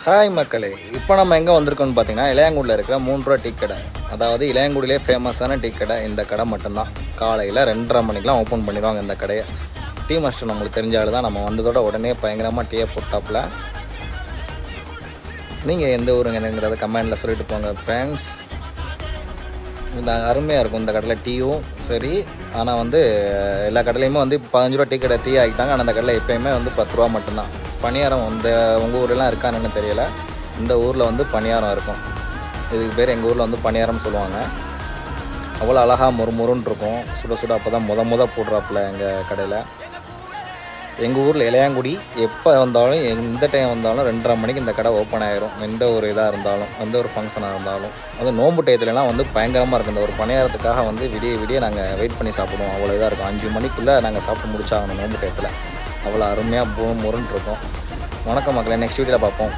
Hi மக்களே, இப்போ நம்ம எங்கே வந்திருக்கோம்னு பார்த்தீங்கன்னா இளையாங்குடியில் இருக்கிற 3 ரூபா டீ கடை. அதாவது இளையாங்குடியிலே ஃபேமஸான டீ கடை இந்த கடை மட்டும்தான். காலையில் 2:30 மணிக்கெலாம் ஓப்பன் பண்ணிடுவாங்க இந்த கடையை. டீ மாஸ்டர் நம்மளுக்கு தெரிஞ்சாலும் தான் நம்ம வந்ததோட உடனே பயங்கரமாக டீயை போட்டாப்புல. நீங்கள் எந்த ஊருங்க என்னங்கிறத கமெண்டில் சொல்லிட்டு போங்க ஃப்ரெண்ட்ஸ். இந்த அருமையாக இருக்கும் இந்த கடையில் டீயும் சரி. ஆனால் எல்லா கடையிலையுமே இப்போ 15 ரூபா டீ கடை டீ ஆகிட்டாங்க. ஆனால் அந்த கடையில் எப்போயுமே 10 ரூபா மட்டும்தான். பணியாரம் உங்கள் ஊரெலாம் இருக்கான்னு தெரியலை. இந்த ஊரில் பணியாரம் இருக்கும். இதுக்கு பேர் எங்கள் ஊரில் பணியாரம்னு சொல்லுவாங்க. அவ்வளோ அழகாக முறுமுறுன்னு இருக்கும். சுட சுட அப்போ தான் முத போடுறாப்புல எங்கள் கடையில். எங்கள் ஊரில் இளையாங்குடி எப்போ வந்தாலும் எந்த டைம் வந்தாலும் 2:30 மணிக்கு இந்த கடை ஓப்பன் ஆகிரும். எந்த ஒரு இதாக இருந்தாலும் எந்த ஒரு ஃபங்க்ஷனாக இருந்தாலும் நோன்பு டயத்துலலாம் பயங்கரமாக இருக்கும். இந்த ஒரு பணியாரத்துக்காக விடிய நாங்கள் வெயிட் பண்ணி சாப்பிடுவோம். அவ்வளோ இதாக இருக்கும். 5 மணிக்குள்ளே நாங்கள் சாப்பிட்டு முடிச்சாகணும் நோன்பு டயத்தில். அவ்வளோ அருமையாக முருன்னு இருக்கும். வணக்கம் மக்களே, நெக்ஸ்ட் வீடியோவில் பார்ப்போம்.